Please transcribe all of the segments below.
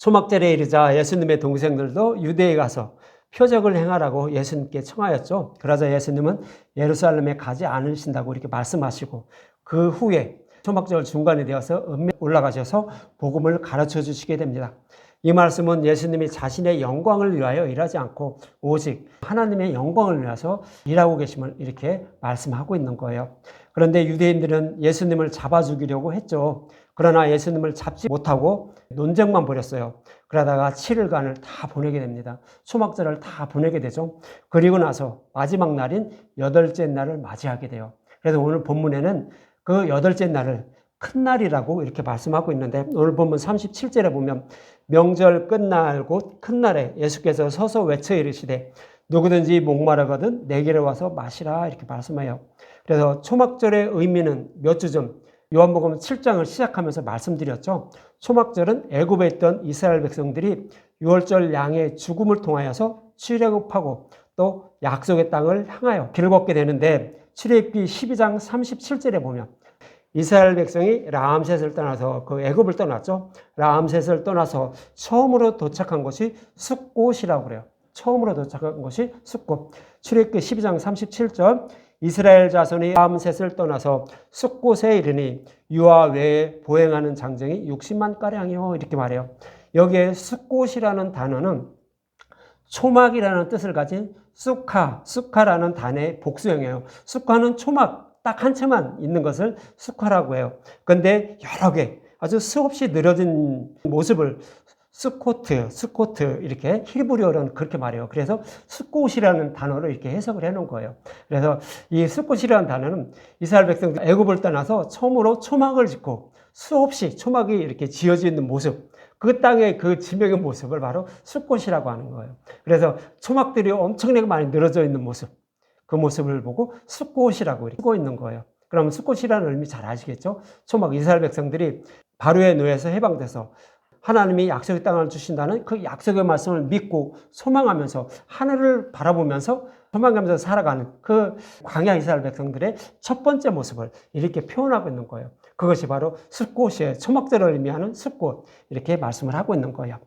초막절에 이르자 예수님의 동생들도 유대에 가서 표적을 행하라고 예수님께 청하였죠. 그러자 예수님은 예루살렘에 가지 않으신다고 이렇게 말씀하시고 그 후에 초막절 중간이 되어서 음에 올라가셔서 복음을 가르쳐 주시게 됩니다. 이 말씀은 예수님이 자신의 영광을 위하여 일하지 않고 오직 하나님의 영광을 위해서 일하고 계심을 이렇게 말씀하고 있는 거예요. 그런데 유대인들은 예수님을 잡아 죽이려고 했죠. 그러나 예수님을 잡지 못하고 논쟁만 벌였어요. 그러다가 7일간을 다 보내게 됩니다. 초막절을 다 보내게 되죠. 그리고 나서 마지막 날인 8째 날을 맞이하게 돼요. 그래서 오늘 본문에는 그 8째 날을 큰 날이라고 이렇게 말씀하고 있는데, 오늘 본문 37절에 보면 명절 끝날 곧 큰 날에 예수께서 서서 외쳐 이르시되 누구든지 목마르거든 내게로 와서 마시라 이렇게 말씀해요. 그래서 초막절의 의미는 몇 주 전 요한복음 7장을 시작하면서 말씀드렸죠. 초막절은 애굽에 있던 이스라엘 백성들이 유월절 양의 죽음을 통하여서 출애굽하고 또 약속의 땅을 향하여 길을 걷게 되는데, 출애굽기 12장 37절에 보면 이스라엘 백성이 라암셋을 떠나서 그 애굽을 떠났죠. 라암셋을 떠나서 처음으로 도착한 곳이 숫곳이라고 그래요. 처음으로 도착한 곳이 숫곳. 출애굽기 12장 37절 이스라엘 자손이 라암셋을 떠나서 숫곳에 이르니 유아 외에 보행하는 장정이 60만 가량이요 이렇게 말해요. 여기에 숫곳이라는 단어는 초막이라는 뜻을 가진 쑥하라는 단어의 복수형이에요. 쑥하는 초막 딱 한 채만 있는 것을 쑥하라고 해요. 그런데 여러 개 아주 수없이 늘어진 모습을 스코트 이렇게 히브리어로는 그렇게 말해요. 그래서 스콧이라는 단어로 이렇게 해석을 해놓은 거예요. 그래서 이 스콧이라는 단어는 이스라엘 백성들 애굽을 떠나서 처음으로 초막을 짓고 수없이 초막이 이렇게 지어져 있는 모습, 그 땅의 그 지명의 모습을 바로 스콧이라고 하는 거예요. 그래서 초막들이 엄청나게 많이 늘어져 있는 모습, 그 모습을 보고 숫곳이라고 쓰고 있는 거예요. 그럼 숫곳이라는 의미 잘 아시겠죠? 초막 이스라엘 백성들이 바로의 노예에서 해방돼서 하나님이 약속의 땅을 주신다는 그 약속의 말씀을 믿고 소망하면서 하늘을 바라보면서 소망하면서 살아가는 그 광야 이스라엘 백성들의 첫 번째 모습을 이렇게 표현하고 있는 거예요. 그것이 바로 숫곳이에요. 초막절을 의미하는 숫곳, 이렇게 말씀을 하고 있는 거예요.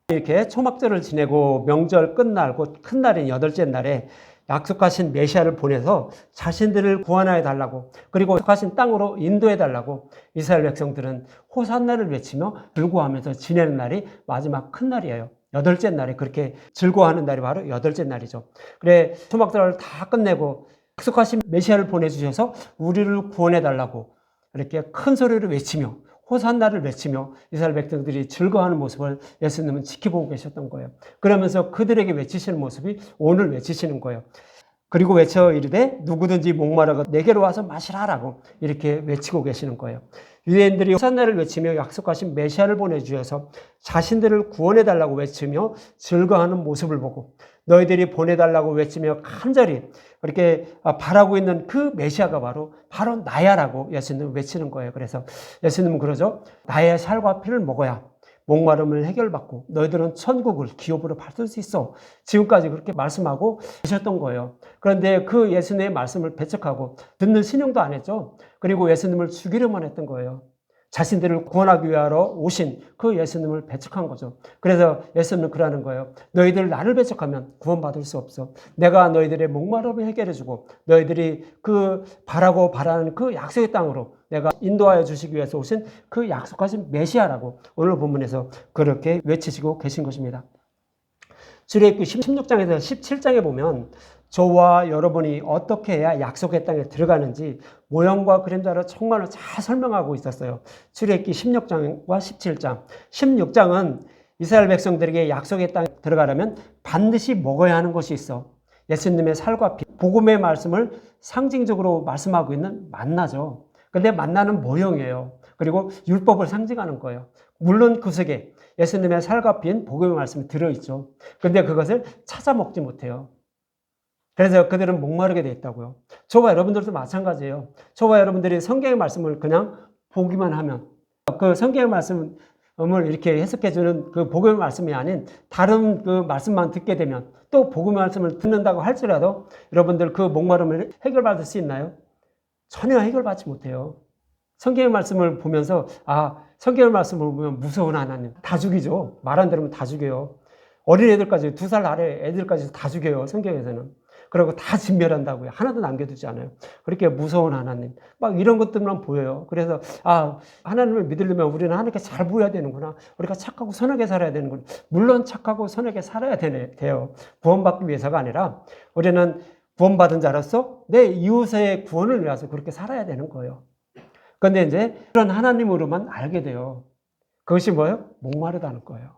이렇게 초막절을 지내고 명절 끝날 곧 큰 날인 8째 날에 약속하신 메시아를 보내서 자신들을 구원하여 달라고, 그리고 약속하신 땅으로 인도해 달라고 이스라엘 백성들은 호산나를 외치며 즐거워하면서 지내는 날이 마지막 큰 날이에요. 8째 날에 그렇게 즐거워하는 날이 바로 8째 날이죠. 그래, 초막절을 다 끝내고 약속하신 메시아를 보내주셔서 우리를 구원해 달라고 이렇게 큰 소리로 외치며 호산나를 외치며 이스라엘 백성들이 즐거워하는 모습을 예수님은 지켜보고 계셨던 거예요. 그러면서 그들에게 외치시는 모습이 오늘 외치시는 거예요. 그리고 외쳐 이르되 누구든지 목마르고 내게로 와서 마시라라고 이렇게 외치고 계시는 거예요. 유대인들이 호산나를 외치며 약속하신 메시아를 보내주셔서 자신들을 구원해달라고 외치며 즐거워하는 모습을 보고 너희들이 보내달라고 외치며 간절히 그렇게 바라고 있는 그 메시아가 바로 나야라고 예수님은 외치는 거예요. 그래서 예수님은 그러죠. 나의 살과 피를 먹어야 목마름을 해결받고 너희들은 천국을 기업으로 받을 수 있어. 지금까지 그렇게 말씀하고 계셨던 거예요. 그런데 그 예수님의 말씀을 배척하고 듣는 신용도 안 했죠. 그리고 예수님을 죽이려만 했던 거예요. 자신들을 구원하기 위하여 오신 그 예수님을 배척한 거죠. 그래서 예수님은 그러는 거예요. 너희들 나를 배척하면 구원받을 수 없어. 내가 너희들의 목마름을 해결해주고 너희들이 그 바라는 그 약속의 땅으로 내가 인도하여 주시기 위해서 오신 그 약속하신 메시아라고 오늘 본문에서 그렇게 외치시고 계신 것입니다. 출애굽기 16장에서 17장에 보면 저와 여러분이 어떻게 해야 약속의 땅에 들어가는지 모형과 그림자로 정말로 잘 설명하고 있었어요. 출애굽기 16장과 17장. 16장은 이스라엘 백성들에게 약속의 땅에 들어가려면 반드시 먹어야 하는 것이 있어. 예수님의 살과 피, 복음의 말씀을 상징적으로 말씀하고 있는 만나죠. 근데 만나는 모형이에요. 그리고 율법을 상징하는 거예요. 물론 그 속에 예수님의 살과 피인 복음의 말씀이 들어있죠. 근데 그것을 찾아 먹지 못해요. 그래서 그들은 목마르게 돼 있다고요. 저와 여러분들도 마찬가지예요. 저와 여러분들이 성경의 말씀을 그냥 보기만 하면 그 성경의 말씀을 이렇게 해석해주는 그 복음의 말씀이 아닌 다른 그 말씀만 듣게 되면 또 복음의 말씀을 듣는다고 할지라도 여러분들 그 목마름을 해결받을 수 있나요? 전혀 해결받지 못해요. 성경의 말씀을 보면서 성경 말씀을 보면 무서운 하나님, 다 죽이죠. 말 안 들으면 다 죽여요. 어린애들까지, 2살 아래 애들까지 다 죽여요, 성경에서는. 그리고 다 진멸한다고요. 하나도 남겨두지 않아요. 그렇게 무서운 하나님. 막 이런 것들만 보여요. 그래서, 하나님을 믿으려면 우리는 하나님께 잘 보여야 되는구나. 우리가 착하고 선하게 살아야 되는구나. 물론 착하고 선하게 살아야 돼요. 구원받기 위해서가 아니라 우리는 구원받은 자로서 내 이웃의 구원을 위해서 그렇게 살아야 되는 거예요. 그런데 이제 그런 하나님으로만 알게 돼요. 그것이 뭐예요? 목마르다는 거예요.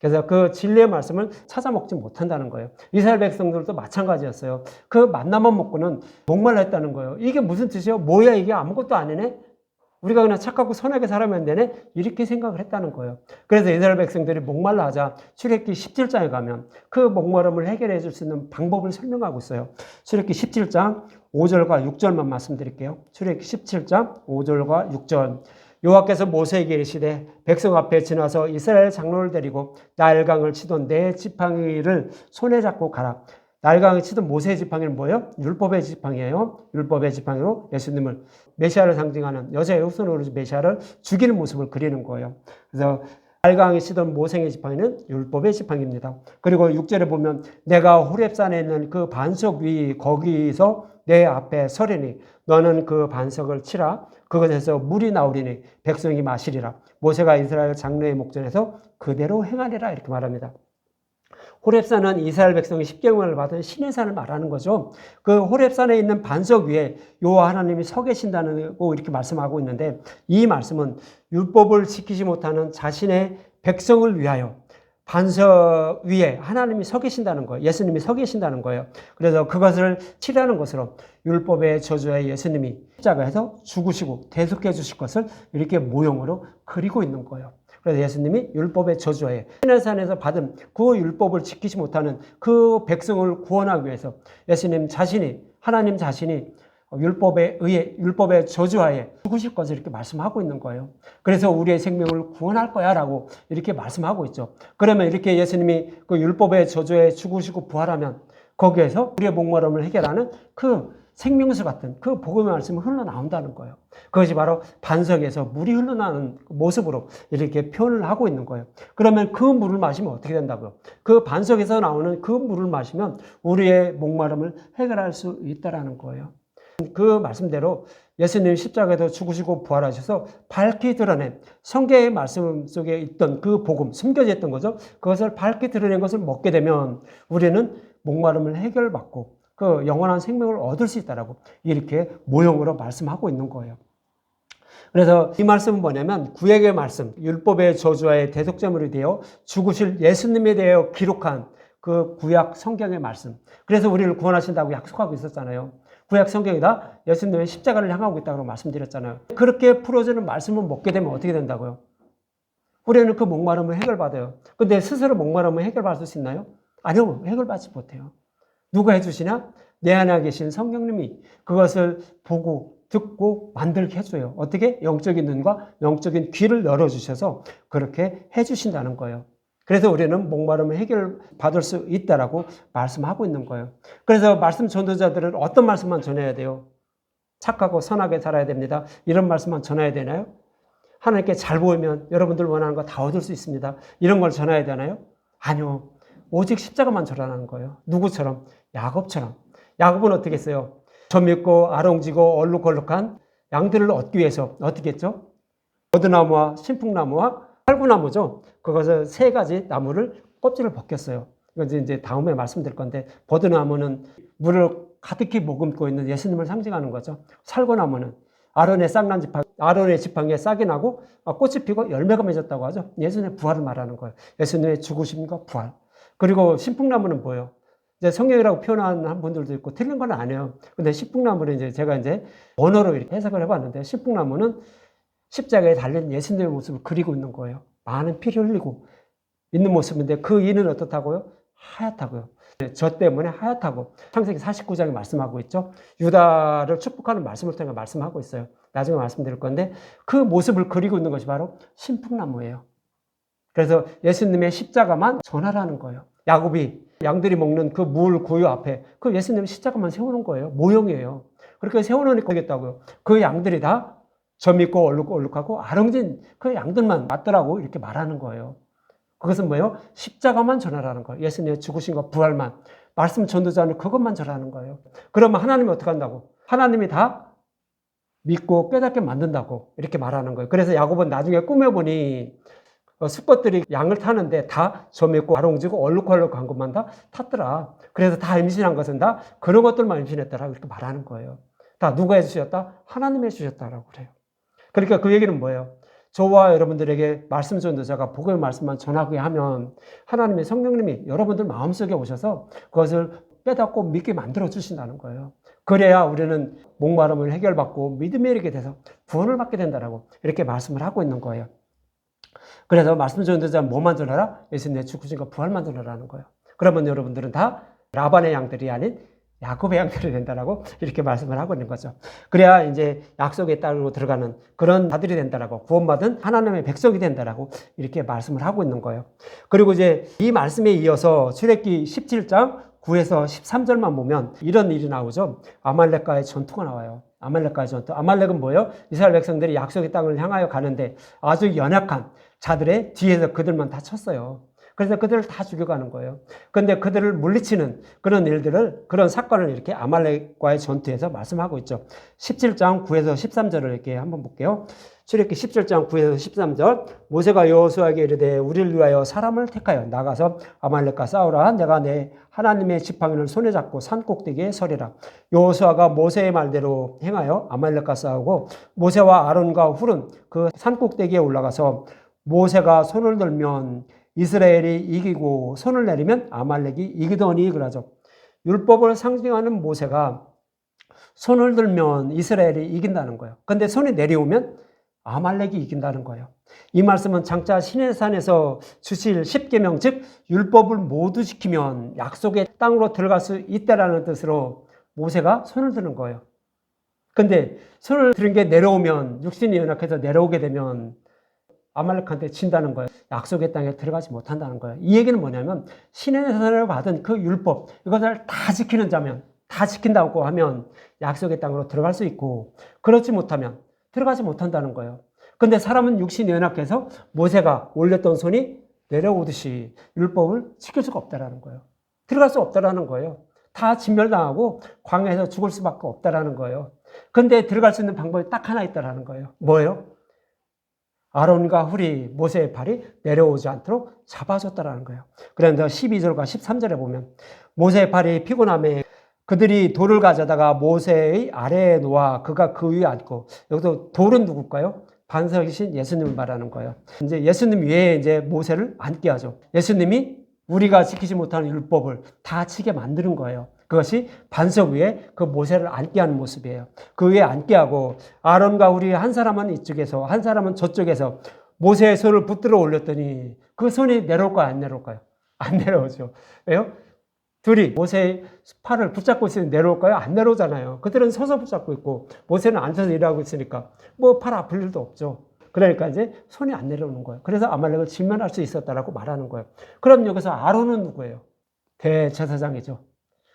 그래서 그 진리의 말씀을 찾아 먹지 못한다는 거예요. 이스라엘 백성들도 마찬가지였어요. 그 만나만 먹고는 목말라 했다는 거예요. 이게 무슨 뜻이에요? 뭐야 이게 아무것도 아니네? 우리가 그냥 착하고 선하게 살아면 되네? 이렇게 생각을 했다는 거예요. 그래서 이스라엘 백성들이 목말라 하자 출애굽기 17장에 가면 그 목마름을 해결해 줄 수 있는 방법을 설명하고 있어요. 출애굽기 17장 5절과 6절만 말씀드릴게요. 출애굽기 17장 5절과 6절. 여호와께서 모세에게 이르시되 백성 앞에 지나서 이스라엘 장로를 데리고 나일강을 치던 네 지팡이를 손에 잡고 가라. 나일강을 치던 모세의 지팡이는 뭐예요? 율법의 지팡이에요. 율법의 지팡이로 예수님을 메시아를 상징하는 여자의 후손으로 메시아를 죽이는 모습을 그리는 거예요. 그래서 나일강이 치던 모세의 지팡이는 율법의 지팡이입니다. 그리고 6절에 보면 내가 호렙산에 있는 그 반석 위 거기서 내 앞에 서리니 너는 그 반석을 치라. 그것에서 물이 나오리니 백성이 마시리라. 모세가 이스라엘 장로의 목전에서 그대로 행하리라 이렇게 말합니다. 호렙산은 이스라엘 백성이 십계명을 받은 신의 산을 말하는 거죠. 그 호렙산에 있는 반석 위에 여호와 하나님이 서 계신다고 이렇게 말씀하고 있는데 이 말씀은 율법을 지키지 못하는 자신의 백성을 위하여 반석 위에 하나님이 서 계신다는 거예요. 예수님이 서 계신다는 거예요. 그래서 그것을 치료하는 것으로 율법의 저주에 예수님이 십자가에서 죽으시고 대속해 주실 것을 이렇게 모형으로 그리고 있는 거예요. 그래서 예수님이 율법의 저주에 시내산에서 받은 그 율법을 지키지 못하는 그 백성을 구원하기 위해서 예수님 자신이, 하나님 자신이 율법에 의해, 율법의 저주하에 죽으실 것을 이렇게 말씀하고 있는 거예요. 그래서 우리의 생명을 구원할 거야 라고 이렇게 말씀하고 있죠. 그러면 이렇게 예수님이 그 율법의 저주에 죽으시고 부활하면 거기에서 우리의 목마름을 해결하는 그 생명수 같은 그 복음의 말씀이 흘러나온다는 거예요. 그것이 바로 반석에서 물이 흘러나오는 모습으로 이렇게 표현을 하고 있는 거예요. 그러면 그 물을 마시면 어떻게 된다고요? 그 반석에서 나오는 그 물을 마시면 우리의 목마름을 해결할 수 있다는 거예요. 그 말씀대로 예수님 십자가에도 죽으시고 부활하셔서 밝히 드러낸 성경의 말씀 속에 있던 그 복음, 숨겨져 있던 거죠. 그것을 밝히 드러낸 것을 먹게 되면 우리는 목마름을 해결받고 그 영원한 생명을 얻을 수 있다라고 이렇게 모형으로 말씀하고 있는 거예요. 그래서 이 말씀은 뭐냐면 구약의 말씀, 율법의 저주와의 대속제물이 되어 죽으실 예수님에 대해 기록한 그 구약 성경의 말씀. 그래서 우리를 구원하신다고 약속하고 있었잖아요. 구약 성경이다 예수님의 십자가를 향하고 있다고 말씀드렸잖아요. 그렇게 풀어주는 말씀을 먹게 되면 어떻게 된다고요? 우리는 그 목마름을 해결받아요. 근데 스스로 목마름을 해결받을 수 있나요? 아니요, 해결받지 못해요. 누가 해주시냐? 내 안에 계신 성령님이 그것을 보고 듣고 만들게 해줘요. 어떻게? 영적인 눈과 영적인 귀를 열어주셔서 그렇게 해주신다는 거예요. 그래서 우리는 목마름을 해결받을 수 있다라고 말씀하고 있는 거예요. 그래서 말씀 전도자들은 어떤 말씀만 전해야 돼요? 착하고 선하게 살아야 됩니다. 이런 말씀만 전해야 되나요? 하나님께 잘 보이면 여러분들 원하는 거 다 얻을 수 있습니다. 이런 걸 전해야 되나요? 아니요. 오직 십자가만 전하는 거예요. 누구처럼? 야곱처럼. 야곱은 어떻게 했어요? 젖 믿고 아롱지고 얼룩덜룩한 양들을 얻기 위해서 어떻게 했죠? 버드나무와 신풍나무와 살구나무죠. 그것을 세 가지 나무를 껍질을 벗겼어요. 이건 이제 다음에 말씀드릴 건데 버드나무는 물을 가득히 머금고 있는 예수님을 상징하는 거죠. 살구나무는 아론의 쌍난 지팡이, 아론의 지팡이에 싹이 나고 꽃이 피고 열매가 맺었다고 하죠. 예수님의 부활을 말하는 거예요. 예수님의 죽으심과 부활. 그리고 신풍나무는 뭐예요? 이제 성경이라고 표현하는 분들도 있고 틀린 건 아니에요. 근데 신풍나무는 제가 언어로 이렇게 해석을 해봤는데 신풍나무는 십자가에 달린 예수님의 모습을 그리고 있는 거예요. 많은 피를 흘리고 있는 모습인데 그 이는 어떻다고요? 하얗다고요. 저 때문에 하얗다고 창세기 49장에 말씀하고 있죠. 유다를 축복하는 말씀을 통해 말씀하고 있어요. 나중에 말씀드릴 건데 그 모습을 그리고 있는 것이 바로 신풍나무예요. 그래서 예수님의 십자가만 전하라는 거예요. 야곱이 양들이 먹는 그 물 구유 앞에 그 예수님의 십자가만 세우는 거예요. 모형이에요. 그렇게 세워놓으니까 되겠다고요. 그 양들이 다 점 있고 얼룩하고 아렁진 그 양들만 맞더라고 이렇게 말하는 거예요. 그것은 뭐예요? 십자가만 전하라는 거예요. 예수님의 죽으신과 부활만. 말씀 전도자는 그것만 전하는 거예요. 그러면 하나님이 어떻게 한다고? 하나님이 다 믿고 깨닫게 만든다고 이렇게 말하는 거예요. 그래서 야곱은 나중에 꿈에 보니 수컷들이 양을 타는데 다 점 있고 아롱지고 얼룩한 것만 다 탔더라. 그래서 다 임신한 것은 다 그런 것들만 임신했더라. 이렇게 말하는 거예요. 다 누가 해주셨다? 하나님이 해주셨다라고 그래요. 그러니까 그 얘기는 뭐예요? 저와 여러분들에게 말씀 전도자가 복음의 말씀만 전하게 하면 하나님의 성령님이 여러분들 마음속에 오셔서 그것을 깨닫고 믿게 만들어 주신다는 거예요. 그래야 우리는 목마름을 해결받고 믿음에 이르게 돼서 구원을 받게 된다라고 이렇게 말씀을 하고 있는 거예요. 그래서 말씀 전도자는 뭐만 전하라? 예수님의 죽으신과 부활만 전하라는 거예요. 그러면 여러분들은 다 라반의 양들이 아닌 야곱의 양들이 된다라고 이렇게 말씀을 하고 있는 거죠. 그래야 이제 약속의 땅으로 들어가는 그런 자들이 된다라고, 구원받은 하나님의 백성이 된다라고 이렇게 말씀을 하고 있는 거예요. 그리고 이제 이 말씀에 이어서 출애굽기 17장 9에서 13절만 보면 이런 일이 나오죠. 아말렉과의 전투가 나와요. 아말렉과의 전투. 아말렉은 뭐예요? 이스라엘 백성들이 약속의 땅을 향하여 가는데 아주 연약한 자들의 뒤에서 그들만 다 쳤어요. 그래서 그들을 다 죽여가는 거예요. 그런데 그들을 물리치는 그런 일들을, 그런 사건을 이렇게 아말렉과의 전투에서 말씀하고 있죠. 17장 9에서 13절을 이렇게 한번 볼게요. 출애굽기 17장 9에서 13절. 모세가 여호수아에게 이르되 우리를 위하여 사람을 택하여 나가서 아말렉과 싸우라. 내가 내 하나님의 지팡이를 손에 잡고 산 꼭대기에 서리라. 여호수아가 모세의 말대로 행하여 아말렉과 싸우고 모세와 아론과 훌은 그 산 꼭대기에 올라가서 모세가 손을 들면 이스라엘이 이기고 손을 내리면 아말렉이 이기더니 그러죠. 율법을 상징하는 모세가 손을 들면 이스라엘이 이긴다는 거예요. 그런데 손이 내려오면 아말렉이 이긴다는 거예요. 이 말씀은 장차 시내산에서 주실 십계명, 즉 율법을 모두 지키면 약속의 땅으로 들어갈 수 있다라는 뜻으로 모세가 손을 드는 거예요. 그런데 손을 들은 게 내려오면, 육신이 연약해서 내려오게 되면 아말렉한테 진다는 거예요. 약속의 땅에 들어가지 못한다는 거예요. 이 얘기는 뭐냐면 시내산을 받은 그 율법, 이것을 다 지키는 자면, 다 지킨다고 하면 약속의 땅으로 들어갈 수 있고, 그렇지 못하면 들어가지 못한다는 거예요. 근데 사람은 육신이 연약해서 모세가 올렸던 손이 내려오듯이 율법을 지킬 수가 없다라는 거예요. 들어갈 수 없다라는 거예요. 다 진멸당하고 광야에서 죽을 수밖에 없다라는 거예요. 근데 들어갈 수 있는 방법이 딱 하나 있다라는 거예요. 뭐예요? 아론과 훌이 모세의 팔이 내려오지 않도록 잡아줬다라는 거예요. 그런데 12절과 13절에 보면 모세의 팔이 피곤함에 그들이 돌을 가져다가 모세의 아래에 놓아 그가 그 위에 앉고, 여기서 돌은 누굴까요? 반석이신 예수님을 말하는 거예요. 이제 예수님 위에 이제 모세를 앉게 하죠. 예수님이 우리가 지키지 못하는 율법을 다 지게 만드는 거예요. 그것이 반석 위에 그 모세를 앉게 하는 모습이에요. 그 위에 앉게 하고 아론과 훌이 한 사람은 이쪽에서 한 사람은 저쪽에서 모세의 손을 붙들어 올렸더니 그 손이 내려올까요? 안 내려올까요? 안 내려오죠. 왜요? 둘이 모세의 팔을 붙잡고 있으니 내려올까요? 안 내려오잖아요. 그들은 서서 붙잡고 있고 모세는 앉아서 일하고 있으니까 뭐 팔 아플 일도 없죠. 그러니까 이제 손이 안 내려오는 거예요. 그래서 아말렉을 진멸할 수 있었다라고 말하는 거예요. 그럼 여기서 아론은 누구예요? 대제사장이죠.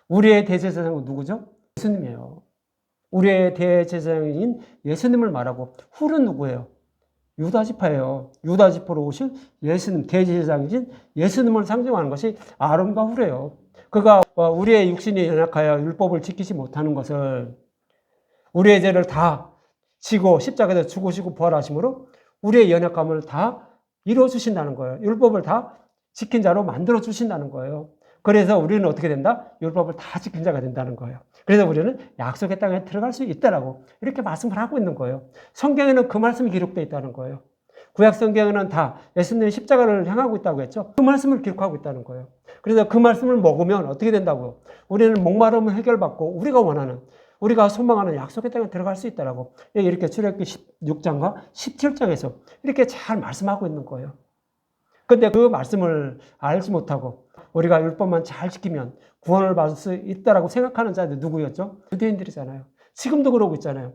우리의 대제사장은 누구죠? 예수님이에요. 우리의 대제사장인 예수님을 말하고, 훌은 누구예요? 유다지파예요. 유다지파로 오신 예수님, 대제사장이신 예수님을 상징하는 것이 아론과 훌이에요. 그가 우리의 육신이 연약하여 율법을 지키지 못하는 것을, 우리의 죄를 다 지고 십자가에서 죽으시고 부활하심으로 우리의 연약함을 다 이루어주신다는 거예요. 율법을 다 지킨 자로 만들어주신다는 거예요. 그래서 우리는 어떻게 된다? 율법을 다 지킨 자가 된다는 거예요. 그래서 우리는 약속의 땅에 들어갈 수 있다라고 이렇게 말씀을 하고 있는 거예요. 성경에는 그 말씀이 기록되어 있다는 거예요. 구약 성경에는 다 예수님의 십자가를 향하고 있다고 했죠. 그 말씀을 기록하고 있다는 거예요. 그래서 그 말씀을 먹으면 어떻게 된다고요? 우리는 목마름을 해결받고 우리가 원하는, 우리가 소망하는 약속의 땅에 들어갈 수 있다라고 이렇게 출애굽기 16장과 17장에서 이렇게 잘 말씀하고 있는 거예요. 근데 그 말씀을 알지 못하고 우리가 율법만 잘 지키면 구원을 받을 수 있다라고 생각하는 자들 누구였죠? 유대인들이잖아요. 지금도 그러고 있잖아요.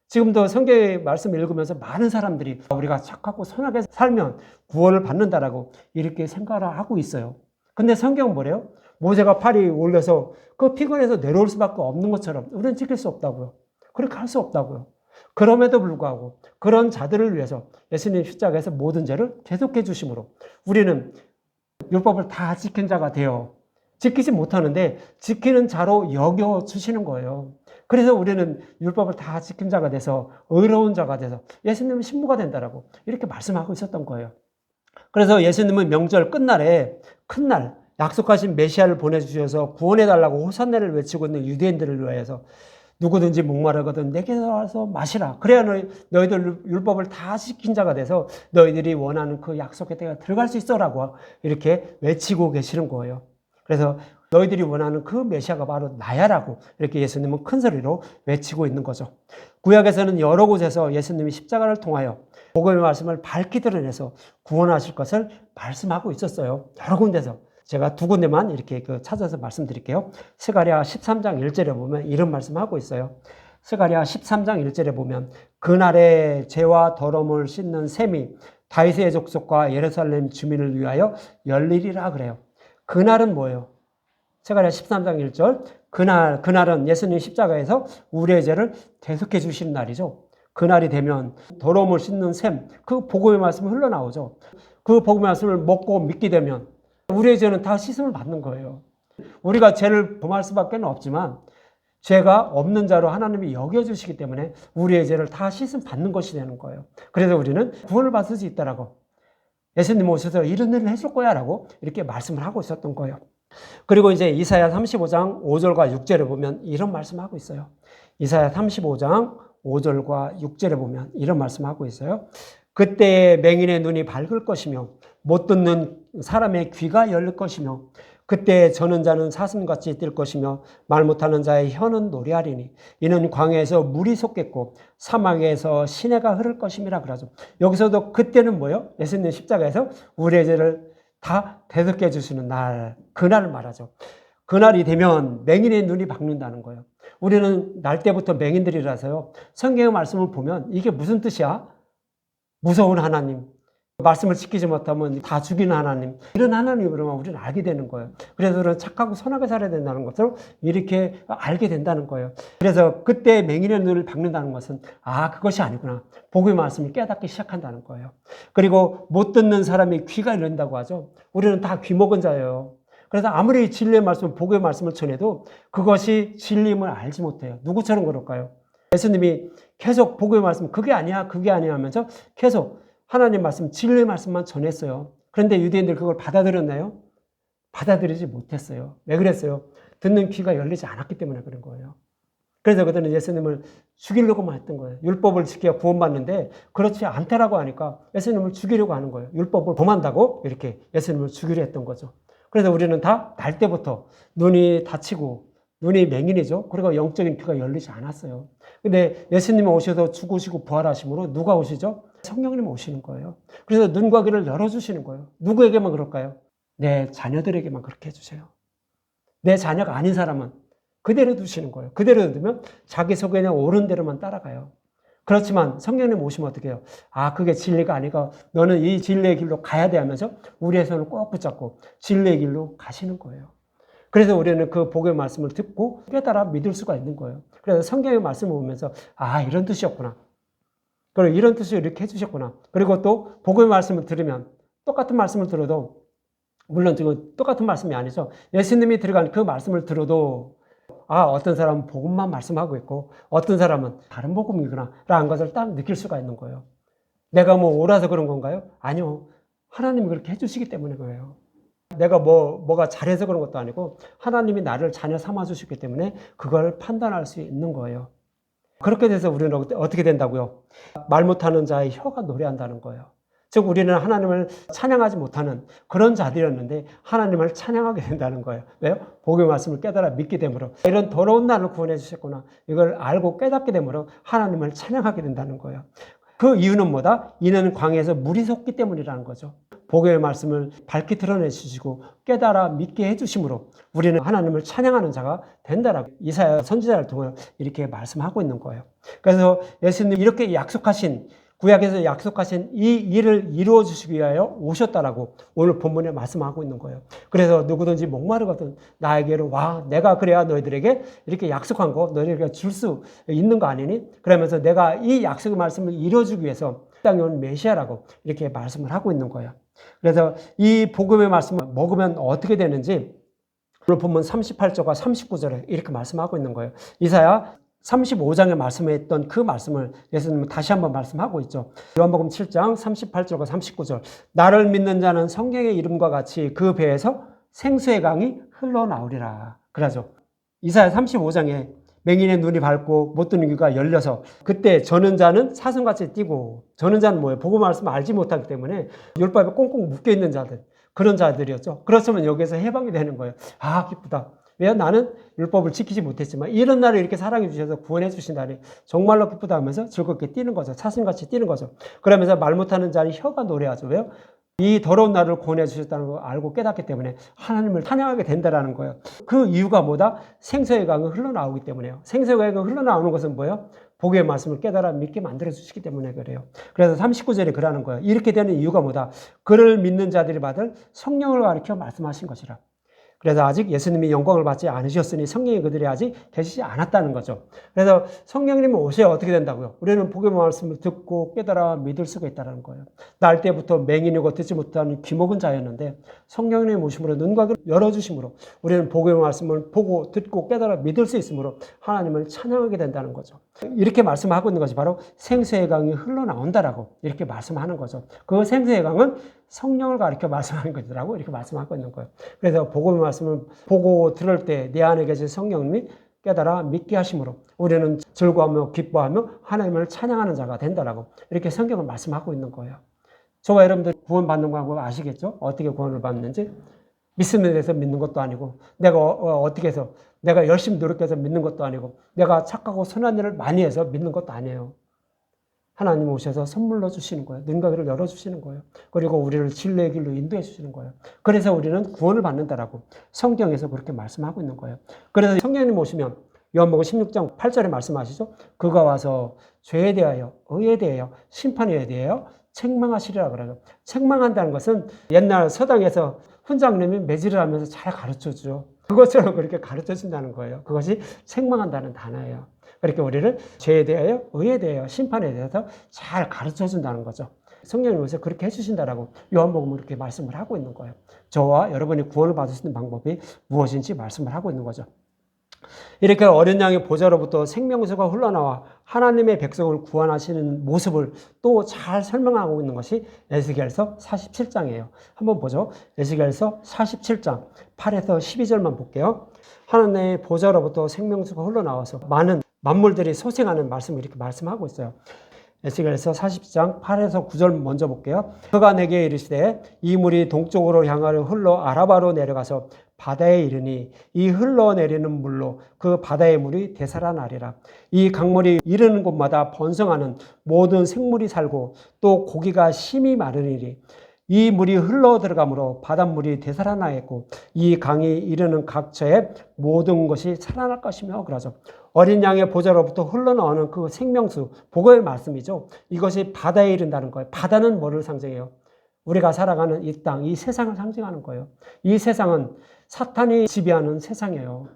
지금도 성경의 말씀 읽으면서 많은 사람들이 우리가 착하고 선하게 살면 구원을 받는다라고 이렇게 생각을 하고 있어요. 근데 성경은 뭐래요? 모세가 팔이 올려서 그 피곤해서 내려올 수밖에 없는 것처럼 우리는 지킬 수 없다고요. 그렇게 할 수 없다고요. 그럼에도 불구하고 그런 자들을 위해서 예수님 십자가에서 모든 죄를 대속해 주심으로 우리는 율법을 다 지킨 자가 되어 지키지 못하는데 지키는 자로 여겨 주시는 거예요. 그래서 우리는 율법을 다 지킨 자가 돼서 의로운 자가 돼서 예수님은 신부가 된다라고 이렇게 말씀하고 있었던 거예요. 그래서 예수님은 명절 끝날에 큰 날 약속하신 메시아를 보내주셔서 구원해달라고 호산나를 외치고 있는 유대인들을 위하여서 누구든지 목마르거든 내게 와서 마시라. 그래야 너희들 율법을 다 지킨 자가 돼서 너희들이 원하는 그 약속의 때가 들어갈 수 있어라고 이렇게 외치고 계시는 거예요. 그래서 너희들이 원하는 그 메시아가 바로 나야라고 이렇게 예수님은 큰 소리로 외치고 있는 거죠. 구약에서는 여러 곳에서 예수님이 십자가를 통하여 복음의 말씀을 밝히 드러내서 구원하실 것을 말씀하고 있었어요. 여러 군데서. 제가 두 군데만 이렇게 찾아서 말씀드릴게요. 스가랴 13장 1절에 보면 이런 말씀하고 있어요. 스가랴 13장 1절에 보면 그날에 죄와 더러움을 씻는 셈이 다윗의 족속과 예루살렘 주민을 위하여 열리리라 그래요. 그날은 뭐예요? 스가랴 13장 1절 그날은 예수님 십자가에서 우리의 죄를 대속해 주시는 날이죠. 그날이 되면 더러움을 씻는 셈, 그 복음의 말씀이 흘러나오죠. 그 복음의 말씀을 먹고 믿게 되면 우리의 죄는 다 씻음을 받는 거예요. 우리가 죄를 범할 수밖에 없지만 죄가 없는 자로 하나님이 여겨주시기 때문에 우리의 죄를 다 씻음 받는 것이 되는 거예요. 그래서 우리는 구원을 받을 수 있다라고 예수님 오셔서 이런 일을 해줄 거야 라고 이렇게 말씀을 하고 있었던 거예요. 그리고 이제 이사야 35장 5절과 6절에 보면 이런 말씀하고 있어요. 이사야 35장 5절과 6절에 보면 이런 말씀하고 있어요. 그때 맹인의 눈이 밝을 것이며 못 듣는 사람의 귀가 열릴 것이며 그때 저는 자는 사슴같이 뛸 것이며 말 못하는 자의 혀는 노래하리니 이는 광야에서 물이 솟겠고 사막에서 시내가 흐를 것임이라 그러죠. 여기서도 그때는 뭐예요? 예수님 십자가에서 우리의 죄를 다 대속해 주시는 날, 그날을 말하죠. 그날이 되면 맹인의 눈이 밝는다는 거예요. 우리는 날 때부터 맹인들이라서요. 성경의 말씀을 보면 이게 무슨 뜻이야? 무서운 하나님, 말씀을 지키지 못하면 다 죽이는 하나님, 이런 하나님으로만 우리는 알게 되는 거예요. 그래서 우리는 착하고 선하게 살아야 된다는 것을 이렇게 알게 된다는 거예요. 그래서 그때 맹인의 눈을 밝는다는 것은 그것이 아니구나. 복음의 말씀을 깨닫기 시작한다는 거예요. 그리고 못 듣는 사람이 귀가 열린다고 하죠. 우리는 다 귀 먹은 자예요. 그래서 아무리 진리의 말씀, 복음의 말씀을 전해도 그것이 진리임을 알지 못해요. 누구처럼 그럴까요? 예수님이 계속 복음의 말씀, 그게 아니야 하면서 계속 하나님 말씀, 진리의 말씀만 전했어요. 그런데 유대인들 그걸 받아들였나요? 받아들이지 못했어요. 왜 그랬어요? 듣는 귀가 열리지 않았기 때문에 그런 거예요. 그래서 그들은 예수님을 죽이려고만 했던 거예요. 율법을 지켜 구원받는데 그렇지 않다라고 하니까 예수님을 죽이려고 하는 거예요. 율법을 범한다고 이렇게 예수님을 죽이려 했던 거죠. 그래서 우리는 다 날 때부터 눈이 다치고 눈이 맹인이죠. 그리고 영적인 귀가 열리지 않았어요. 근데 예수님이 오셔서 죽으시고 부활하심으로 누가 오시죠? 성령님 오시는 거예요. 그래서 눈과 귀를 열어주시는 거예요. 누구에게만 그럴까요? 내 자녀들에게만 그렇게 해주세요. 내 자녀가 아닌 사람은 그대로 두시는 거예요. 그대로 두면 자기 속에 있는 옳은 대로만 따라가요. 그렇지만 성령님 오시면 어떻게 해요? 그게 진리가 아니고 너는 이 진리의 길로 가야 돼 하면서 우리의 손을 꼭 붙잡고 진리의 길로 가시는 거예요. 그래서 우리는 그 복음의 말씀을 듣고 깨달아 믿을 수가 있는 거예요. 그래서 성경의 말씀을 보면서 이런 뜻이었구나. 그리고 이런 뜻을 이렇게 해주셨구나. 그리고 또 복음의 말씀을 들으면 똑같은 말씀을 들어도 물론 지금 똑같은 말씀이 아니죠. 예수님이 들어간 그 말씀을 들어도 어떤 사람은 복음만 말씀하고 있고 어떤 사람은 다른 복음이구나 라는 것을 딱 느낄 수가 있는 거예요. 내가 옳아서 그런 건가요? 아니요. 하나님이 그렇게 해주시기 때문에 그래요. 내가 뭐가 잘해서 그런 것도 아니고 하나님이 나를 자녀 삼아주시기 때문에 그걸 판단할 수 있는 거예요. 그렇게 돼서 우리는 어떻게 된다고요? 말 못하는 자의 혀가 노래한다는 거예요. 즉 우리는 하나님을 찬양하지 못하는 그런 자들이었는데 하나님을 찬양하게 된다는 거예요. 왜요? 복음의 말씀을 깨달아 믿게 되므로 이런 더러운 나를 구원해 주셨구나. 이걸 알고 깨닫게 되므로 하나님을 찬양하게 된다는 거예요. 그 이유는 뭐다? 이는 광야에서 물이 솟기 때문이라는 거죠. 복음의 말씀을 밝히 드러내 주시고 깨달아 믿게 해주심으로 우리는 하나님을 찬양하는 자가 된다라고 이사야 선지자를 통해 이렇게 말씀하고 있는 거예요. 그래서 예수님이 이렇게 약속하신 구약에서 약속하신 이 일을 이루어 주시기 위하여 오셨다라고 오늘 본문에 말씀하고 있는 거예요. 그래서 누구든지 목마르거든 나에게로 와. 내가 그래야 너희들에게 이렇게 약속한 거 너희들에게 줄 수 있는 거 아니니? 그러면서 내가 이 약속의 말씀을 이루어주기 위해서 땅에 온 메시아라고 이렇게 말씀을 하고 있는 거예요. 그래서 이 복음의 말씀을 먹으면 어떻게 되는지 오늘 본문 38절과 39절에 이렇게 말씀하고 있는 거예요. 이사야 35장에 말씀했던 그 말씀을 예수님은 다시 한번 말씀하고 있죠. 요한복음 7장 38절과 39절. 나를 믿는 자는 성경의 이름과 같이 그 배에서 생수의 강이 흘러나오리라. 그러죠. 이사야 35장에 맹인의 눈이 밝고 못 듣는 귀가 열려서 그때 저는 자는 사슴같이 뛰고 저는 자는 뭐예요? 복음 말씀을 알지 못하기 때문에 율법에 꽁꽁 묶여있는 자들 그런 자들이었죠. 그렇지만 여기에서 해방이 되는 거예요. 아 기쁘다. 왜 나는 율법을 지키지 못했지만 이런 나를 이렇게 사랑해 주셔서 구원해 주신다니 정말로 기쁘다 하면서 즐겁게 뛰는 거죠. 사슴같이 뛰는 거죠. 그러면서 말 못하는 자는 혀가 노래하죠. 왜요? 이 더러운 나를 구원해 주셨다는 걸 알고 깨닫기 때문에 하나님을 찬양하게 된다는 거예요. 그 이유가 뭐다? 생수의 강이 흘러나오기 때문에요. 생수의 강이 흘러나오는 것은 뭐예요? 복의 말씀을 깨달아 믿게 만들어 주시기 때문에 그래요. 그래서 39절에 그러는 거예요. 이렇게 되는 이유가 뭐다? 그를 믿는 자들이 받을 성령을 가리켜 말씀하신 것이라. 그래서 아직 예수님이 영광을 받지 않으셨으니 성령이 그들이 아직 계시지 않았다는 거죠. 그래서 성령님이 오셔야 어떻게 된다고요? 우리는 복음의 말씀을 듣고 깨달아 믿을 수가 있다는 거예요. 날 때부터 맹인이고 듣지 못하는 귀먹은 자였는데 성령님의 오심으로 눈과 귀를 열어주심으로 우리는 복음의 말씀을 보고 듣고 깨달아 믿을 수 있으므로 하나님을 찬양하게 된다는 거죠. 이렇게 말씀하고 있는 것이 바로 생수의 강이 흘러나온다라고 이렇게 말씀하는 거죠. 그 생수의 강은 성령을 가리켜 말씀하는 것이라고 이렇게 말씀하고 있는 거예요. 그래서 복음의 말씀을 보고 들을 때 내 안에 계신 성령님이 깨달아 믿게 하심으로 우리는 즐거워하며 기뻐하며 하나님을 찬양하는 자가 된다라고 이렇게 성경을 말씀하고 있는 거예요. 저와 여러분들 구원받는 방법 아시겠죠? 어떻게 구원을 받는지? 믿음에 대해서 믿는 것도 아니고 내가 어떻게 해서 내가 열심히 노력해서 믿는 것도 아니고 내가 착하고 선한 일을 많이 해서 믿는 것도 아니에요. 하나님 오셔서 선물로 주시는 거예요. 눈과 귀를 열어주시는 거예요. 그리고 우리를 진리의 길로 인도해 주시는 거예요. 그래서 우리는 구원을 받는다라고 성경에서 그렇게 말씀하고 있는 거예요. 그래서 성령님 오시면 요한복음 16장 8절에 말씀하시죠. 그가 와서 죄에 대하여, 의에 대하여, 심판에 대하여 책망하시리라 그래요. 책망한다는 것은 옛날 서당에서 훈장님이 매질을 하면서 잘 가르쳐주죠. 그것처럼 그렇게 가르쳐준다는 거예요. 그것이 책망한다는 단어예요. 그렇게 우리를 죄에 대하여, 의에 대하여, 심판에 대해서 잘 가르쳐준다는 거죠. 성령님께서 그렇게 해주신다라고 요한복음은 이렇게 말씀을 하고 있는 거예요. 저와 여러분이 구원을 받을 수 있는 방법이 무엇인지 말씀을 하고 있는 거죠. 이렇게 어린 양의 보좌로부터 생명수가 흘러나와 하나님의 백성을 구원하시는 모습을 또 잘 설명하고 있는 것이 에스겔서 47장이에요. 한번 보죠. 에스겔서 47장 8에서 12절만 볼게요. 하나님의 보좌로부터 생명수가 흘러나와서 많은 만물들이 소생하는 말씀을 이렇게 말씀하고 있어요. 에스겔서 40장 8에서 9절 먼저 볼게요. 그가 내게 이르시되 이 물이 동쪽으로 향하여 흘러 아라바로 내려가서 바다에 이르니 이 흘러내리는 물로 그 바다의 물이 되살아나리라. 이 강물이 이르는 곳마다 번성하는 모든 생물이 살고 또 고기가 심히 마르니리. 이 물이 흘러 들어가므로 바닷물이 되살아나겠고 이 강이 이르는 각처에 모든 것이 살아날 것이며 그러죠. 어린 양의 보좌로부터 흘러나오는 그 생명수, 복음의 말씀이죠. 이것이 바다에 이른다는 거예요. 바다는 뭐를 상징해요? 우리가 살아가는 이 땅, 이 세상을 상징하는 거예요. 이 세상은 사탄이 지배하는 세상이에요.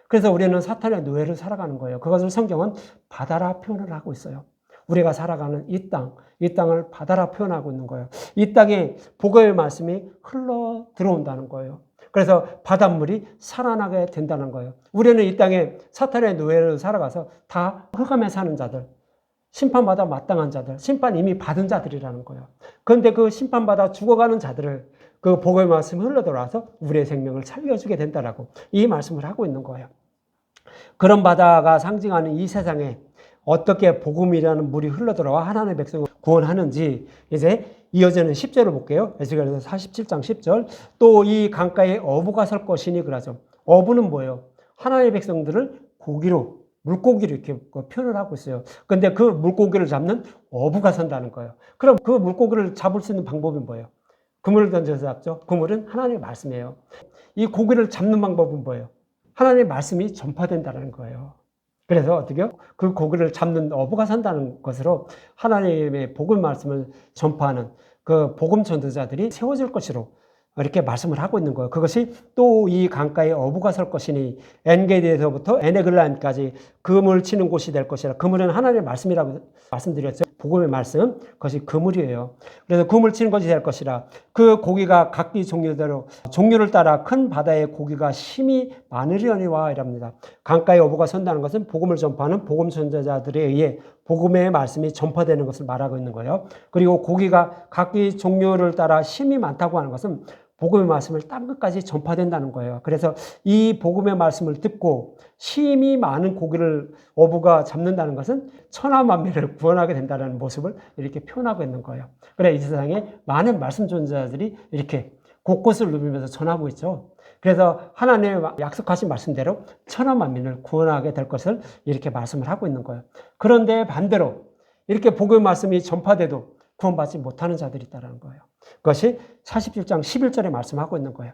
그래서 우리는 사탄의 노예를 살아가는 거예요. 그것을 성경은 바다라 표현을 하고 있어요. 우리가 살아가는 이 땅을 바다라 표현하고 있는 거예요. 이 땅에 복음의 말씀이 흘러 들어온다는 거예요. 그래서 바닷물이 살아나게 된다는 거예요. 우리는 이 땅에 사탄의 노예를 살아가서 다 흑암에 사는 자들, 심판받아 마땅한 자들, 심판 이미 받은 자들이라는 거예요. 그런데 그 심판받아 죽어가는 자들을 그 복음의 말씀이 흘러들어와서 우리의 생명을 살려주게 된다라고 이 말씀을 하고 있는 거예요. 그런 바다가 상징하는 이 세상에 어떻게 복음이라는 물이 흘러들어와 하나님의 백성을 구원하는지 이제 이어지는 10절을 볼게요. 에스겔서 47장 10절. 또 이 강가에 어부가 설 것이니 그러죠. 어부는 뭐예요? 하나님의 백성들을 고기로, 물고기로 이렇게 표현을 하고 있어요. 근데 그 물고기를 잡는 어부가 선다는 거예요. 그럼 그 물고기를 잡을 수 있는 방법이 뭐예요? 그물을 던져서 잡죠. 그물은 하나님의 말씀이에요. 이 고기를 잡는 방법은 뭐예요? 하나님의 말씀이 전파된다는 거예요. 그래서 어떻게요? 그 고기를 잡는 어부가 산다는 것으로 하나님의 복음 말씀을 전파하는 그 복음 전도자들이 세워질 것으로 이렇게 말씀을 하고 있는 거예요. 그것이 또 이 강가에 어부가 설 것이니 엔게디에서부터 에네글라임까지 그물 치는 곳이 될 것이라. 그물은 하나님의 말씀이라고 말씀드렸죠. 복음의 말씀, 그것이 그물이에요. 그래서 그물 치는 것이 될 것이라. 그 고기가 각기 종류대로 종류를 따라 큰 바다의 고기가 심히 많으려니와 이랍니다. 강가에 어부가 선다는 것은 복음을 전파하는 복음 전도자들에 의해 복음의 말씀이 전파되는 것을 말하고 있는 거예요. 그리고 고기가 각기 종류를 따라 심이 많다고 하는 것은 복음의 말씀을 땅 끝까지 전파된다는 거예요. 그래서 이 복음의 말씀을 듣고 심이 많은 고기를 어부가 잡는다는 것은 천하만민을 구원하게 된다는 모습을 이렇게 표현하고 있는 거예요. 그래 이 세상에 많은 말씀 전도자들이 이렇게 곳곳을 누비면서 전하고 있죠. 그래서 하나님의 약속하신 말씀대로 천하만민을 구원하게 될 것을 이렇게 말씀을 하고 있는 거예요. 그런데 반대로 이렇게 복음의 말씀이 전파돼도 구원받지 못하는 자들이 있다는 거예요. 그것이 47장 11절에 말씀하고 있는 거예요.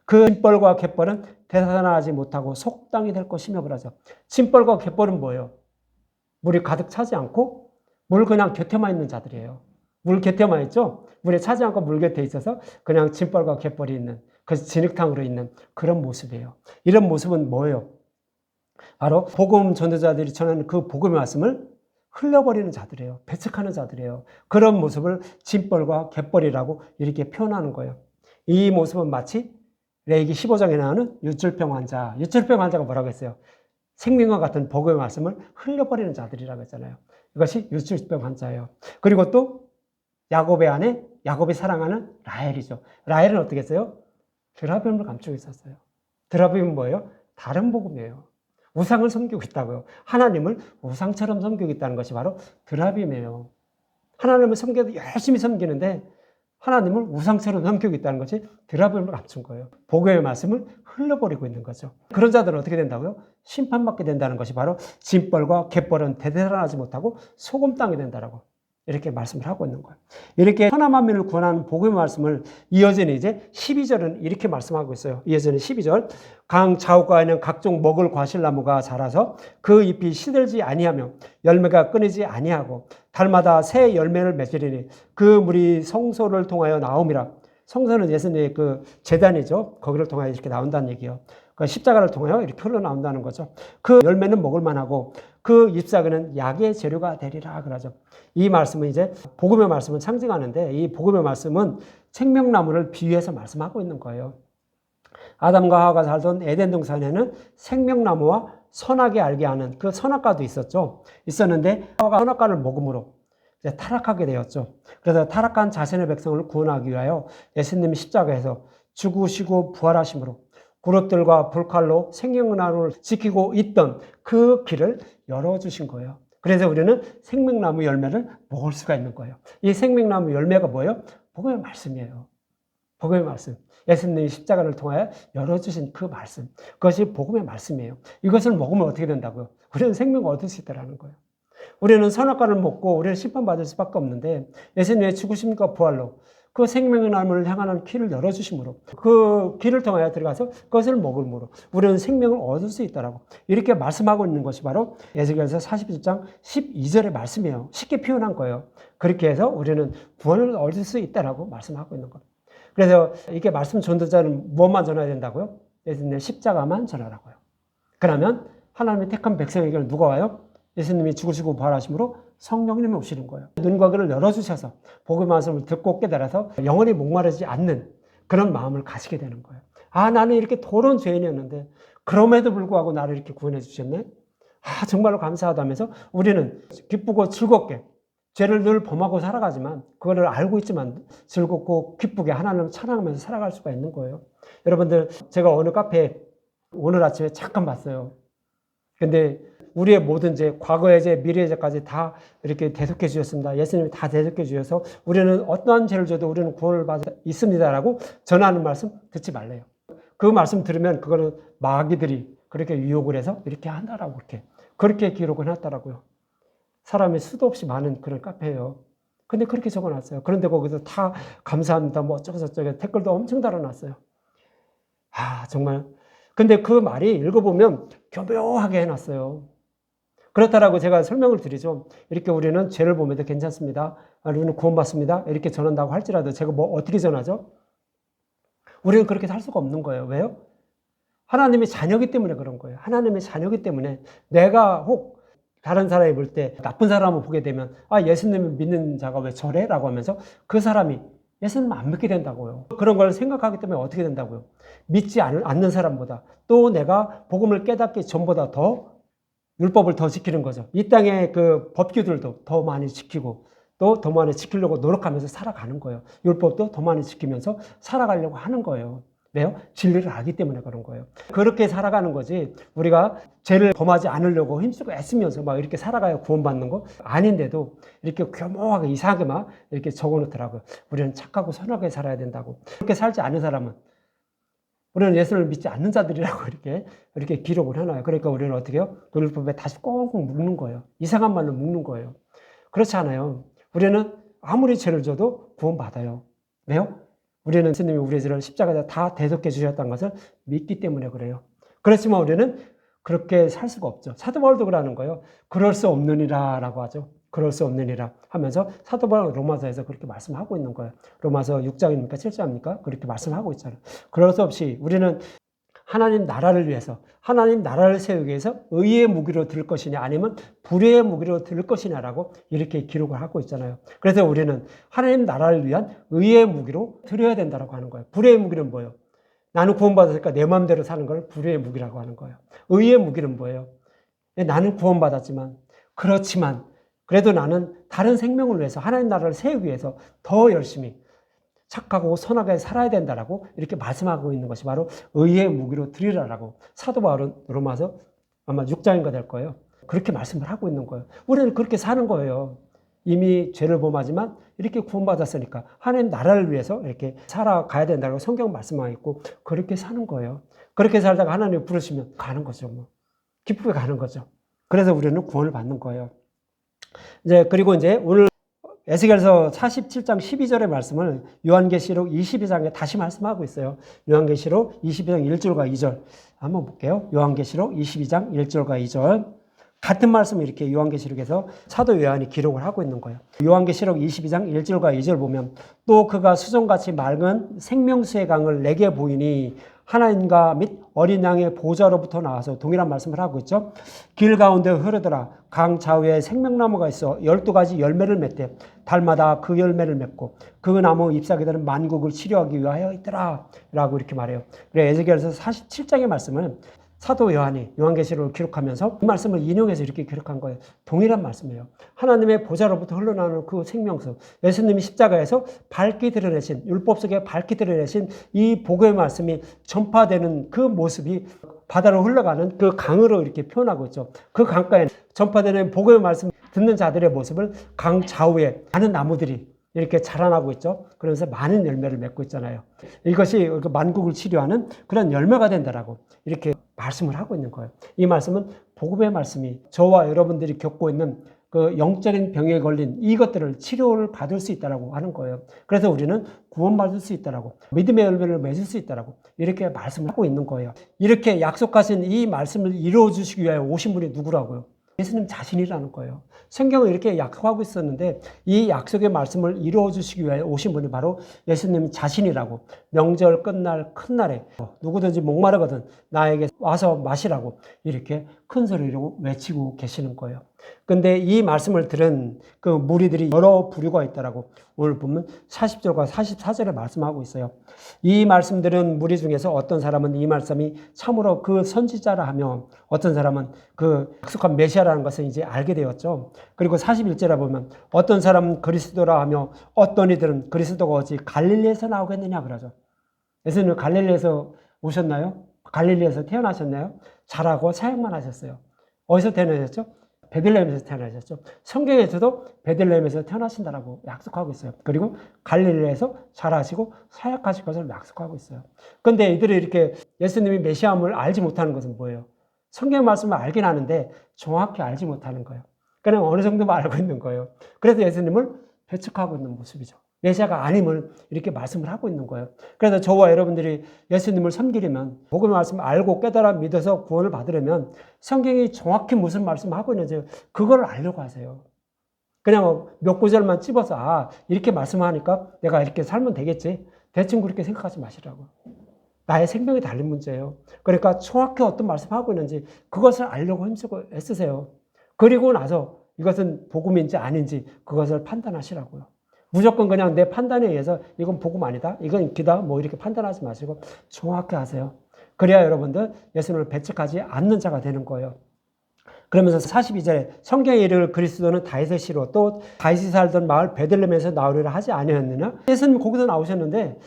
그 짐벌과 갯벌은 되살아나지 못하고 속당이 될 것이며 그러죠. 짐벌과 갯벌은 뭐예요? 물이 가득 차지 않고 물 그냥 곁에만 있는 자들이에요. 물 곁에만 있죠? 물에 차지 않고 물 곁에 있어서 그냥 짐벌과 갯벌이 있는, 그 진흙탕으로 있는 그런 모습이에요. 이런 모습은 뭐예요? 바로 복음 전도자들이 전하는 그 복음의 말씀을 흘려버리는 자들이에요. 배척하는 자들이에요. 그런 모습을 짐벌과 갯벌이라고 이렇게 표현하는 거예요. 이 모습은 마치 레위기 15장에 나오는 유출병 환자. 유출병 환자가 뭐라고 했어요? 생명과 같은 복음의 말씀을 흘려버리는 자들이라고 했잖아요. 이것이 유출병 환자예요. 그리고 또 야곱의 아내, 야곱이 사랑하는 라헬이죠. 라헬은 어떻게 했어요? 드라빔을 감추고 있었어요. 드라빔은 뭐예요? 다른 복음이에요. 우상을 섬기고 있다고요. 하나님을 우상처럼 섬기고 있다는 것이 바로 드라빔이에요. 하나님을 섬겨도 열심히 섬기는데 하나님을 우상처럼 섬기고 있다는 것이 드라빔을 감춘 거예요. 복음의 말씀을 흘려버리고 있는 거죠. 그런 자들은 어떻게 된다고요? 심판받게 된다는 것이 바로 짐벌과 갯벌은 되살아나지 못하고 소금 땅이 된다라고 이렇게 말씀을 하고 있는 거예요. 이렇게 천하만민을 구원하는 복음의 말씀을 이어지는 이제 12절은 이렇게 말씀하고 있어요. 이어지는 12절. 강 좌우가에는 각종 먹을 과실나무가 자라서 그 잎이 시들지 아니하며 열매가 끊이지 아니하고 달마다 새 열매를 맺으리니 그 물이 성소를 통하여 나옴이라. 성소는 예수님의 그 제단이죠. 거기를 통하여 이렇게 나온다는 얘기예요. 그 십자가를 통하여 이렇게 흘러나온다는 거죠. 그 열매는 먹을 만하고 그 잎사귀는 약의 재료가 되리라 그러죠. 이 말씀은 이제 복음의 말씀은 상징하는데 이 복음의 말씀은 생명나무를 비유해서 말씀하고 있는 거예요. 아담과 하와가 살던 에덴 동산에는 생명나무와 선악을 알게 하는 그 선악과도 있었는데 하와가 선악과를 먹음으로 이제 타락하게 되었죠. 그래서 타락한 자신의 백성을 구원하기 위하여 예수님이 십자가에서 죽으시고 부활하심으로 그룹들과 불칼로 생명나무를 지키고 있던 그 길을 열어주신 거예요. 그래서 우리는 생명나무 열매를 먹을 수가 있는 거예요. 이 생명나무 열매가 뭐예요? 복음의 말씀이에요. 복음의 말씀. 예수님이 십자가를 통하여 열어주신 그 말씀. 그것이 복음의 말씀이에요. 이것을 먹으면 어떻게 된다고요? 우리는 생명을 얻을 수 있다는 거예요. 우리는 선악과를 먹고 우리는 심판받을 수밖에 없는데 예수님의 죽으심과 부활로 그 생명의 나무를 향하는 길을 열어주심으로 그 길을 통하여 들어가서 그것을 먹음으로 우리는 생명을 얻을 수 있다라고 이렇게 말씀하고 있는 것이 바로 에스겔서 41장 12절의 말씀이에요. 쉽게 표현한 거예요. 그렇게 해서 우리는 구원을 얻을 수 있다라고 말씀하고 있는 거예요. 그래서 이렇게 말씀 전도자는 무엇만 전해야 된다고요? 예수님의 십자가만 전하라고요. 그러면 하나님의 택한 백성에게 누가 와요? 예수님이 죽으시고 부활하심으로 성령님이 오시는 거예요. 눈과 귀를 열어주셔서 복음의 말씀을 듣고 깨달아서 영원히 목마르지 않는 그런 마음을 가지게 되는 거예요. 아, 나는 이렇게 더러운 죄인이었는데 그럼에도 불구하고 나를 이렇게 구원해 주셨네. 아, 정말로 감사하다면서 우리는 기쁘고 즐겁게 죄를 늘 범하고 살아가지만 그거를 알고 있지만 즐겁고 기쁘게 하나님을 찬양하면서 살아갈 수가 있는 거예요. 여러분들, 제가 어느 카페에 오늘 아침에 잠깐 봤어요. 근데 우리의 모든 죄, 과거의 죄, 미래의 죄까지 다 이렇게 대속해 주셨습니다. 예수님이 다 대속해 주셔서 우리는 어떠한 죄를 져도 우리는 구원을 받을 수 있습니다라고 전하는 말씀 듣지 말래요. 그 말씀 들으면 그거는 마귀들이 그렇게 유혹을 해서 이렇게 한다라고 그렇게 기록을 해놨더라고요. 사람이 수도 없이 많은 그런 카페예요. 근데 그렇게 적어놨어요. 그런데 거기서 다 감사합니다. 뭐 어쩌고저쩌고 댓글도 엄청 달아놨어요. 아, 정말. 근데 그 말이 읽어보면 교묘하게 해놨어요. 그렇다라고 제가 설명을 드리죠. 이렇게 우리는 죄를 보면도 괜찮습니다. 우리는 구원받습니다. 이렇게 전한다고 할지라도 제가 뭐 어떻게 전하죠? 우리는 그렇게 살 수가 없는 거예요. 왜요? 하나님의 자녀이기 때문에 그런 거예요. 하나님의 자녀이기 때문에 내가 혹 다른 사람이 볼 때 나쁜 사람을 보게 되면 예수님을 믿는 자가 왜 저래? 라고 하면서 그 사람이 예수님을 안 믿게 된다고요. 그런 걸 생각하기 때문에 어떻게 된다고요? 믿지 않는 사람보다 또 내가 복음을 깨닫기 전보다 더 율법을 더 지키는 거죠. 이 땅의 그 법규들도 더 많이 지키고 또 더 많이 지키려고 노력하면서 살아가는 거예요. 율법도 더 많이 지키면서 살아가려고 하는 거예요. 왜요? 진리를 알기 때문에 그런 거예요. 그렇게 살아가는 거지 우리가 죄를 범하지 않으려고 힘쓰고 애쓰면서 막 이렇게 살아가야 구원받는 거 아닌데도 이렇게 교묘하게 이상하게 막 이렇게 적어놓더라고요. 우리는 착하고 선하게 살아야 된다고. 그렇게 살지 않는 사람은 우리는 예수를 믿지 않는 자들이라고 이렇게 기록을 해놔요. 그러니까 우리는 어떻게 해요? 그 율법에 다시 꽁꽁 묶는 거예요. 이상한 말로 묶는 거예요. 그렇지 않아요. 우리는 아무리 죄를 져도 구원받아요. 왜요? 우리는 예수님이 우리의 죄를 십자가에 다 대속해 주셨다는 것을 믿기 때문에 그래요. 그렇지만 우리는 그렇게 살 수가 없죠. 사도 바울도 그러는 거예요. 그럴 수 없느니라 라고 하죠. 그럴 수 없느니라 하면서 사도 바울은 로마서에서 그렇게 말씀하고 있는 거예요. 로마서 6장입니까? 7장입니까? 그렇게 말씀하고 있잖아요. 그럴 수 없이 우리는 하나님 나라를 위해서 하나님 나라를 세우기 위해서 의의 무기로 들 것이냐 아니면 불의의 무기로 들 것이냐라고 이렇게 기록을 하고 있잖아요. 그래서 우리는 하나님 나라를 위한 의의 무기로 드려야 된다고 하는 거예요. 불의의 무기는 뭐예요? 나는 구원받았으니까 내 마음대로 사는 걸 불의의 무기라고 하는 거예요. 의의 무기는 뭐예요? 나는 구원받았지만 그렇지만 그래도 나는 다른 생명을 위해서 하나님 나라를 세우기 위해서 더 열심히 착하고 선하게 살아야 된다라고 이렇게 말씀하고 있는 것이 바로 의의 무기로 드리라라고 사도 바울은 로마서 아마 6장인가 될 거예요. 그렇게 말씀을 하고 있는 거예요. 우리는 그렇게 사는 거예요. 이미 죄를 범하지만 이렇게 구원받았으니까 하나님 나라를 위해서 이렇게 살아가야 된다고 성경 말씀하고 있고 그렇게 사는 거예요. 그렇게 살다가 하나님이 부르시면 가는 거죠. 뭐. 기쁘게 가는 거죠. 그래서 우리는 구원을 받는 거예요. 그리고 오늘 에스겔서 47장 12절의 말씀을 요한계시록 22장에 다시 말씀하고 있어요. 요한계시록 22장 1절과 2절 한번 볼게요. 요한계시록 22장 1절과 2절 같은 말씀을 이렇게 요한계시록에서 사도 요한이 기록을 하고 있는 거예요. 요한계시록 22장 1절과 2절 보면 또 그가 수정같이 맑은 생명수의 강을 내게 보이니 하나님과 및 어린 양의 보좌로부터 나와서 동일한 말씀을 하고 있죠. 길 가운데 흐르더라. 강 좌우에 생명나무가 있어 12가지 열매를 맺되 달마다 그 열매를 맺고 그 나무 잎사귀들은 만국을 치료하기 위하여 있더라 라고 이렇게 말해요. 그래서 에스겔서 47장의 말씀은 사도 요한이 요한계시록을 기록하면서 그 말씀을 인용해서 이렇게 기록한 거예요. 동일한 말씀이에요. 하나님의 보좌로부터 흘러나오는 그 생명수, 예수님이 십자가에서 밝게 드러내신, 율법 속에 밝게 드러내신 이 복음의 말씀이 전파되는 그 모습이 바다로 흘러가는 그 강으로 이렇게 표현하고 있죠. 그 강가에 전파되는 복음의 말씀 듣는 자들의 모습을 강 좌우에 많은 나무들이 이렇게 자라나고 있죠. 그러면서 많은 열매를 맺고 있잖아요. 이것이 만국을 치료하는 그런 열매가 된다라고 이렇게 말씀을 하고 있는 거예요. 이 말씀은 복음의 말씀이 저와 여러분들이 겪고 있는 그 영적인 병에 걸린 이것들을 치료를 받을 수 있다라고 하는 거예요. 그래서 우리는 구원받을 수 있다라고 믿음의 열매를 맺을 수 있다라고 이렇게 말씀을 하고 있는 거예요. 이렇게 약속하신 이 말씀을 이루어 주시기 위해 오신 분이 누구라고요? 예수님 자신이라는 거예요. 성경을 이렇게 약속하고 있었는데 이 약속의 말씀을 이루어 주시기 위해 오신 분이 바로 예수님 자신이라고 명절 끝날 큰 날에 누구든지 목마르거든 나에게 와서 마시라고 이렇게 큰 소리로 외치고 계시는 거예요. 근데 이 말씀을 들은 그 무리들이 여러 부류가 있다라고 오늘 보면 40절과 44절에 말씀하고 있어요. 이 말씀들은 무리 중에서 어떤 사람은 이 말씀이 참으로 그 선지자라 하며 어떤 사람은 그 약속한 메시아라는 것을 이제 알게 되었죠. 그리고 41절에 보면 어떤 사람은 그리스도라 하며 어떤 이들은 그리스도가 어찌 갈릴리에서 나오겠느냐 그러죠. 예수님은 갈릴리에서 오셨나요? 갈릴리에서 태어나셨나요? 자라고 사역만 하셨어요. 어디서 태어나셨죠? 베들레헴에서 태어나셨죠. 성경에서도 베들레헴에서 태어나신다라고 약속하고 있어요. 그리고 갈릴리에서 자라시고 사역하실 것을 약속하고 있어요. 그런데 이들이 이렇게 예수님이 메시아임을 알지 못하는 것은 뭐예요? 성경 말씀을 알긴 하는데 정확히 알지 못하는 거예요. 그냥 어느 정도만 알고 있는 거예요. 그래서 예수님을 배척하고 있는 모습이죠. 메시아가 아님을 이렇게 말씀을 하고 있는 거예요. 그래서 저와 여러분들이 예수님을 섬기려면, 복음의 말씀을 알고 깨달아 믿어서 구원을 받으려면 성경이 정확히 무슨 말씀을 하고 있는지 그걸 알려고 하세요. 그냥 몇 구절만 찝어서 이렇게 말씀하니까 내가 이렇게 살면 되겠지. 대충 그렇게 생각하지 마시라고. 나의 생명이 달린 문제예요. 그러니까 정확히 어떤 말씀하고 있는지 그것을 알려고 힘쓰고 애쓰세요. 그리고 나서 이것은 복음인지 아닌지 그것을 판단하시라고요. 무조건 그냥 내 판단에 의해서 이건 복음 아니다, 이건 기다, 뭐 이렇게 판단하지 마시고 정확히 하세요. 그래야 여러분들 예수님을 배척하지 않는 자가 되는 거예요. 그러면서 42절에 성경에 이르기를 그리스도는 다윗의 씨로 또 다윗이 살던 마을 베들레헴에서 나오리라 하지 아니하였느냐? 예수님 거기서 나오셨는데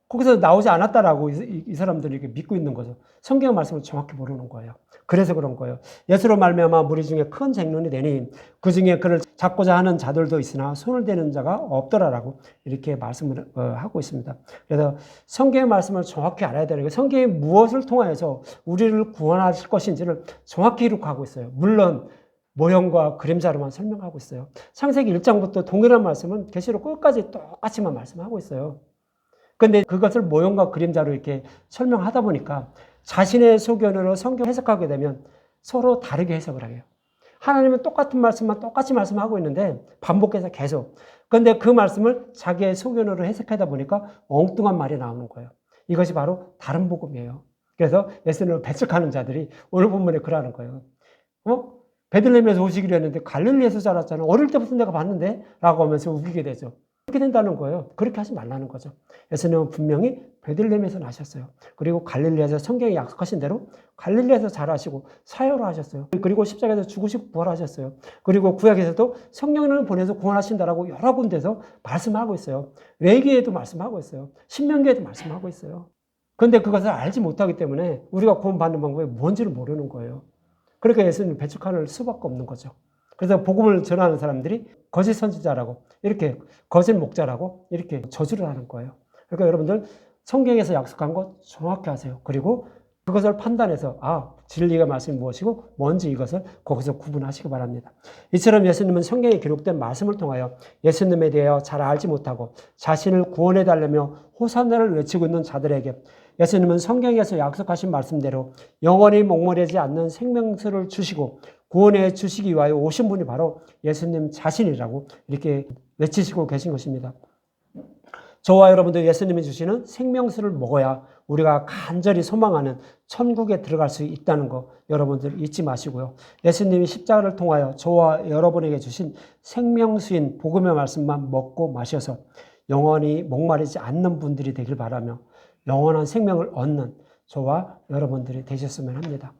거기서 나오지 않았다라고 이 사람들이 이렇게 믿고 있는 거죠. 성경의 말씀을 정확히 모르는 거예요. 그래서 그런 거예요. 예수로 말미암아 무리 중에 큰 쟁론이 되니 그 중에 그를 잡고자 하는 자들도 있으나 손을 대는 자가 없더라라고 이렇게 말씀을 하고 있습니다. 그래서 성경의 말씀을 정확히 알아야 되는 거예요. 성경이 무엇을 통하여서 우리를 구원하실 것인지를 정확히 기록하고 있어요. 물론 모형과 그림자로만 설명하고 있어요. 창세기 1장부터 동일한 말씀은 계시록 끝까지 똑같이만 말씀하고 있어요. 근데 그것을 모형과 그림자로 이렇게 설명하다 보니까 자신의 소견으로 성경 해석하게 되면 서로 다르게 해석을 해요. 하나님은 똑같은 말씀만 똑같이 말씀하고 있는데 반복해서 계속. 그런데 그 말씀을 자기의 소견으로 해석하다 보니까 엉뚱한 말이 나오는 거예요. 이것이 바로 다른 복음이에요. 그래서 예수님을 배척하는 자들이 오늘 본문에 그러는 거예요. 베들레헴에서 오시기로 했는데 갈릴리에서 자랐잖아. 어릴 때부터 내가 봤는데? 라고 하면서 우기게 되죠. 그렇게 된다는 거예요. 그렇게 하지 말라는 거죠. 예수님은 분명히 베들레헴에서 나셨어요. 그리고 갈릴리에서 성경이 약속하신 대로 갈릴리에서 자라시고 사역을 하셨어요. 그리고 십자가에서 죽으시고 부활하셨어요. 그리고 구약에서도 성령을 보내서 구원하신다라고 여러 군데서 말씀하고 있어요. 레위기에도 말씀하고 있어요. 신명기에도 말씀하고 있어요. 그런데 그것을 알지 못하기 때문에 우리가 구원받는 방법이 뭔지를 모르는 거예요. 그러니까 예수님을 배척할 수밖에 없는 거죠. 그래서 복음을 전하는 사람들이 거짓 선지자라고 이렇게 거짓 목자라고 이렇게 저주를 하는 거예요. 그러니까 여러분들 성경에서 약속한 것 정확히 하세요. 그리고 그것을 판단해서 진리가 말씀이 무엇이고 뭔지 이것을 거기서 구분하시기 바랍니다. 이처럼 예수님은 성경에 기록된 말씀을 통하여 예수님에 대하여 잘 알지 못하고 자신을 구원해 달라며 호산나를 외치고 있는 자들에게 예수님은 성경에서 약속하신 말씀대로 영원히 목마르지 않는 생명수를 주시고 구원해 주시기 위하여 오신 분이 바로 예수님 자신이라고 이렇게 외치시고 계신 것입니다. 저와 여러분들 예수님이 주시는 생명수를 먹어야 우리가 간절히 소망하는 천국에 들어갈 수 있다는 거 여러분들 잊지 마시고요. 예수님이 십자가를 통하여 저와 여러분에게 주신 생명수인 복음의 말씀만 먹고 마셔서 영원히 목마르지 않는 분들이 되길 바라며 영원한 생명을 얻는 저와 여러분들이 되셨으면 합니다.